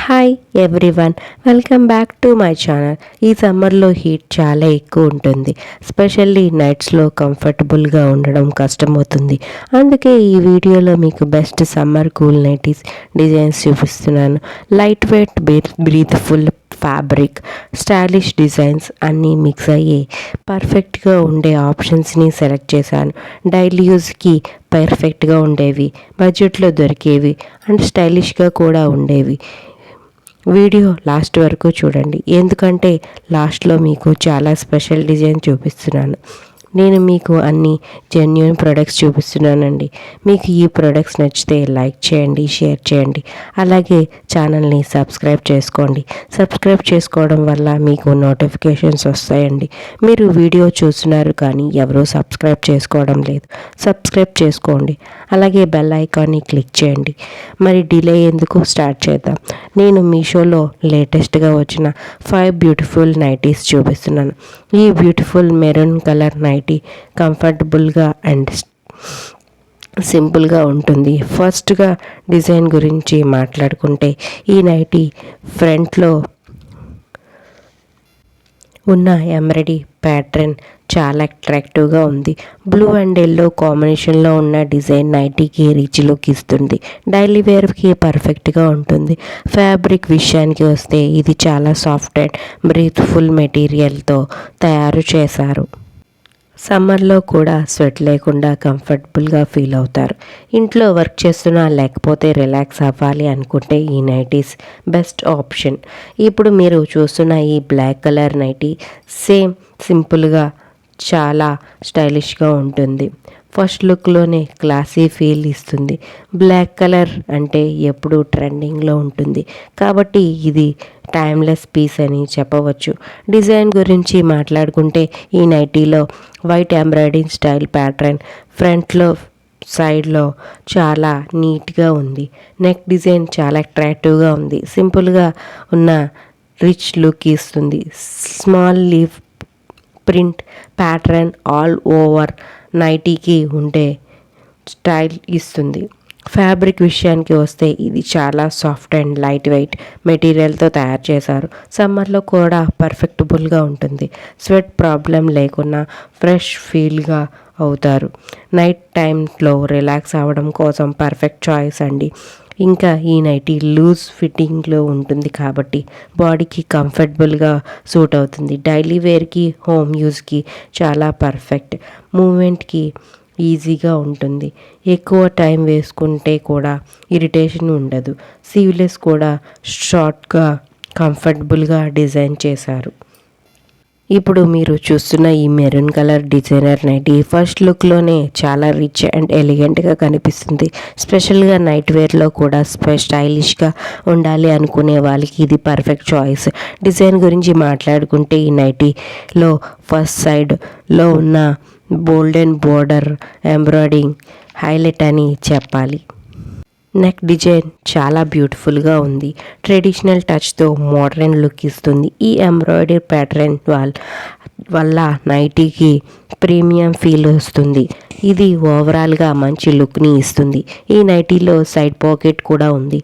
Hi everyone, welcome back to my channel. ఈ సమ్మర్లో heat చాలా ఎక్కువ ఉంటుంది. స్పెషల్లీ నైట్స్లో కంఫర్టబుల్గా ఉండడం కష్టమవుతుంది. అందుకే ఈ వీడియోలో మీకు best summer cool nighties designs చూపిస్తున్నాను. Light weight, breathful fabric, stylish designs అన్నీ మిక్స్ అయ్యి పర్ఫెక్ట్గా ఉండే ఆప్షన్స్ని సెలెక్ట్ చేశాను. డైలీ యూస్కి పర్ఫెక్ట్గా ఉండేవి, బడ్జెట్లో దొరికేవి అండ్ స్టైలిష్గా కూడా ఉండేవి. వీడియో లాస్ట్ వరకు చూడండి, ఎందుకంటే లాస్ట్లో మీకు చాలా స్పెషల్ డిజైన్ చూపిస్తున్నాను. నేను మీకు అన్ని జెన్యూన్ ప్రొడక్ట్స్ చూపిస్తున్నానండి. మీకు ఈ ప్రొడక్ట్స్ నచ్చితే లైక్ చేయండి, షేర్ చేయండి, అలాగే ఛానల్ని సబ్స్క్రైబ్ చేసుకోండి. సబ్స్క్రైబ్ చేసుకోవడం వల్ల మీకు నోటిఫికేషన్స్ వస్తాయండి. మీరు వీడియో చూస్తున్నారు కానీ ఎవరూ సబ్స్క్రైబ్ చేసుకోవడం లేదు. సబ్స్క్రైబ్ చేసుకోండి, అలాగే బెల్ ఐకాన్ని క్లిక్ చేయండి. మరి డిలే ఎందుకు, స్టార్ట్ చేద్దాం. నేను మీషోలో లేటెస్ట్గా వచ్చిన 5 బ్యూటిఫుల్ నైటీస్ చూపిస్తున్నాను. ఈ బ్యూటిఫుల్ మెరూన్ కలర్ నైటీ కంఫర్టబుల్గా అండ్ సింపుల్గా ఉంటుంది. ఫస్ట్గా డిజైన్ గురించి మాట్లాడుకుంటే, ఈ నైటీ ఫ్రంట్లో ఉన్న ఎంబ్రాయిడరీ ప్యాటర్న్ చాలా అట్రాక్టివ్గా ఉంది. బ్లూ అండ్ ఎల్లో కాంబినేషన్లో ఉన్న డిజైన్ నైటీకి రిచ్ లుక్ ఇస్తుంది. డైలీ వేర్కి పర్ఫెక్ట్గా ఉంటుంది. ఫ్యాబ్రిక్ విషయానికి వస్తే ఇది చాలా సాఫ్ట్ అండ్ బ్రీత్ఫుల్ మెటీరియల్తో తయారు చేశారు. సమ్మర్లో కూడా స్వెట్ లేకుండా కంఫర్టబుల్గా ఫీల్ అవుతారు. ఇంట్లో వర్క్ చేస్తున్నా లేకపోతే రిలాక్స్ అవ్వాలి అనుకుంటే ఈ నైటీస్ బెస్ట్ ఆప్షన్. ఇప్పుడు మీరు చూస్తున్న ఈ బ్లాక్ కలర్ నైటీ సింపుల్గా చాలా స్టైలిష్గా ఉంటుంది. ఫస్ట్ లుక్లోనే క్లాసీ ఫీల్ ఇస్తుంది. బ్లాక్ కలర్ అంటే ఎప్పుడు ట్రెండింగ్లో ఉంటుంది కాబట్టి ఇది టైమ్లెస్ పీస్ అని చెప్పవచ్చు. డిజైన్ గురించి మాట్లాడుకుంటే, ఈ నైటీలో వైట్ ఎంబ్రాయిడింగ్ స్టైల్ ప్యాటర్న్ ఫ్రంట్లో సైడ్లో చాలా నీట్గా ఉంది. నెక్ డిజైన్ చాలా అట్రాక్టివ్గా ఉంది. సింపుల్గా ఉన్న రిచ్ లుక్ ఇస్తుంది. Small leaf print pattern all over నైటీకి ఉండే స్టైల్ ఇస్తుంది. ఫ్యాబ్రిక్ విషయానికి వస్తే ఇది చాలా సాఫ్ట్ అండ్ లైట్ వెయిట్ మెటీరియల్తో తయారు చేశారు. సమ్మర్లో కూడా పర్ఫెక్టబుల్గా ఉంటుంది. స్వెట్ ప్రాబ్లం లేకుండా ఫ్రెష్ ఫీల్గా అవుతారు. నైట్ టైంలో రిలాక్స్ అవ్వడం కోసం పర్ఫెక్ట్ చాయిస్ అండి. ఇంకా ఈ నైటీ లూజ్ ఫిట్టింగ్లో ఉంటుంది కాబట్టి బాడీకి కంఫర్టబుల్గా సూట్ అవుతుంది. డైలీ వేర్కి, హోమ్ యూస్కి చాలా పర్ఫెక్ట్. మూమెంట్కి ఈజీగా ఉంటుంది. ఎక్కువ టైం వేసుకుంటే కూడా ఇరిటేషన్ ఉండదు. స్లీవ్లెస్ కూడా షార్ట్గా కంఫర్టబుల్గా డిజైన్ చేశారు. ఇప్పుడు మీరు చూస్తున్న ఈ maroon colour designer nighty first లుక్లోనే చాలా రిచ్ అండ్ ఎలిగెంట్గా కనిపిస్తుంది. స్పెషల్గా నైట్ వేర్లో కూడా స్టైలిష్గా ఉండాలి అనుకునే వాళ్ళకి ఇది పర్ఫెక్ట్ చాయిస్. డిజైన్ గురించి మాట్లాడుకుంటే, ఈ నైటీలో ఫస్ట్ సైడ్లో ఉన్న గోల్డెన్ బోర్డర్ ఎంబ్రాయిడింగ్ హైలైట్ అని చెప్పాలి. నెక్ డిజైన్ చాలా బ్యూటిఫుల్గా ఉంది. ట్రెడిషనల్ టచ్తో మోడర్న్ లుక్ ఇస్తుంది. ఈ ఎంబ్రాయిడరీ ప్యాటర్న్ వల్ల నైటీకి ప్రీమియం ఫీల్ వస్తుంది. ఇది ఓవరాల్గా మంచి లుక్ని ఇస్తుంది. ఈ నైటీలో సైడ్ పాకెట్ కూడా ఉంది.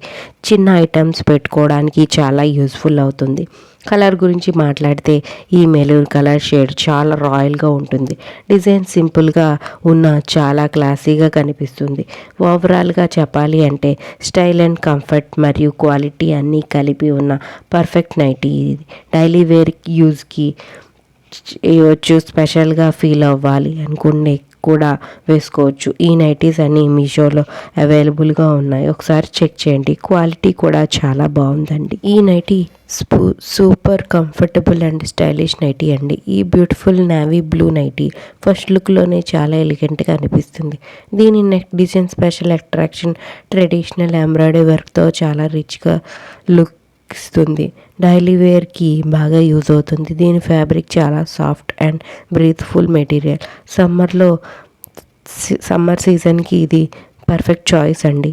చిన్న ఐటమ్స్ పెట్టుకోవడానికి చాలా యూస్ఫుల్ అవుతుంది. కలర్ గురించి మాట్లాడితే, ఈ మెరూన్ కలర్ షేడ్ చాలా రాయల్గా ఉంటుంది. డిజైన్ సింపుల్గా ఉన్న చాలా క్లాసీగా కనిపిస్తుంది. ఓవరాల్గా చెప్పాలి అంటే స్టైల్ అండ్ కంఫర్ట్ మరియు క్వాలిటీ అన్నీ కలిపి ఉన్న పర్ఫెక్ట్ నైటీ ఇది. డైలీ వేర్ యూస్కి ఇవ్వచ్చు. స్పెషల్గా ఫీల్ అవ్వాలి అనుకునే కూడా వేసుకోవచ్చు. ఈ నైటీస్ అన్నీ మీషోలో అవైలబుల్గా ఉన్నాయి, ఒకసారి చెక్ చేయండి. క్వాలిటీ కూడా చాలా బాగుందండి. ఈ nighty super comfortable and stylish nighty అండి. ఈ beautiful navy blue nighty first లుక్లోనే చాలా ఎలిగెంట్గా అనిపిస్తుంది. దీని neck design special attraction traditional embroidery వర్క్తో చాలా రిచ్గా లుక్ ఇస్తుంది. డైలీ వేర్కి బాగా యూజ్ అవుతుంది. దీని ఫ్యాబ్రిక్ చాలా సాఫ్ట్ అండ్ బ్రీత్ఫుల్ మెటీరియల్. సమ్మర్ సీజన్కి ఇది పర్ఫెక్ట్ చాయిస్ అండి.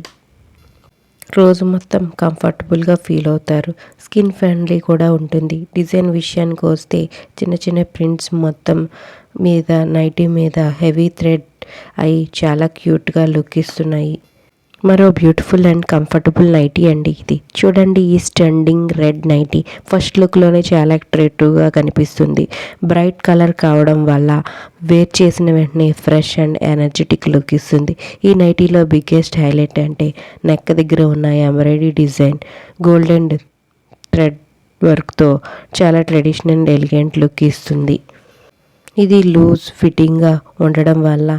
రోజు మొత్తం కంఫర్టబుల్గా ఫీల్ అవుతారు. స్కిన్ ఫ్రెండ్లీ కూడా ఉంటుంది. డిజైన్ విషయానికి వస్తే, చిన్న చిన్న ప్రింట్స్ మొత్తం మీద నైటీ మీద హెవీ థ్రెడ్ అయి చాలా క్యూట్గా లుక్ ఇస్తున్నాయి. మరో బ్యూటిఫుల్ అండ్ కంఫర్టబుల్ నైటీ అండి ఇది. చూడండి ఈ స్టండింగ్ రెడ్ నైటీ ఫస్ట్ లుక్లోనే చాలా అట్రాక్టివ్గా కనిపిస్తుంది. బ్రైట్ కలర్ కావడం వల్ల వేర్ చేసిన వెంటనే ఫ్రెష్ అండ్ ఎనర్జెటిక్ లుక్ ఇస్తుంది. ఈ నైటీలో బిగ్గెస్ట్ హైలైట్ అంటే నెక్ దగ్గర ఉన్న ఎంబ్రాయిడరీ డిజైన్ గోల్డెన్ థ్రెడ్ వర్క్తో చాలా ట్రెడిషనల్ అండ్ ఎలిగెంట్ లుక్ ఇస్తుంది. ఇది లూజ్ ఫిట్టింగ్గా ఉండడం వల్ల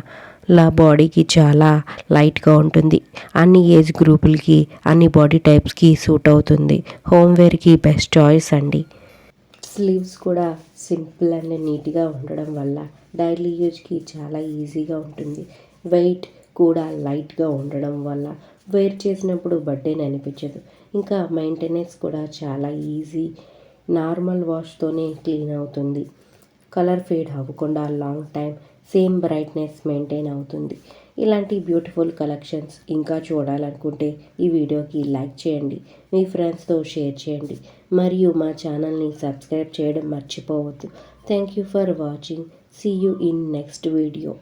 బాడీకి చాలా లైట్గా ఉంటుంది. అన్ని ఏజ్ గ్రూపులకి అన్ని బాడీ టైప్స్కి సూట్ అవుతుంది. హోమ్వేర్కి బెస్ట్ చాయిస్ అండి. స్లీవ్స్ కూడా సింపుల్ అండ్ నీట్గా ఉండడం వల్ల డైలీ యూజ్కి చాలా ఈజీగా ఉంటుంది. వెయిట్ కూడా లైట్గా ఉండడం వల్ల వేర్ చేసినప్పుడు బర్డెన్ అనిపించదు. ఇంకా మెయింటెనెన్స్ కూడా చాలా ఈజీ. నార్మల్ వాష్తోనే క్లీన్ అవుతుంది. కలర్ ఫేడ్ అవ్వకుండా long time same brightness maintain అవుతుంది. ఇలాంటి బ్యూటిఫుల్ కలెక్షన్స్ ఇంకా చూడాలనుకుంటే ఈ వీడియోకి లైక్ చేయండి, మీ ఫ్రెండ్స్తో షేర్ చేయండి మరియు మా ఛానల్ని సబ్స్క్రైబ్ చేయడం మర్చిపోవద్దు. Thank you for watching. See you in next video.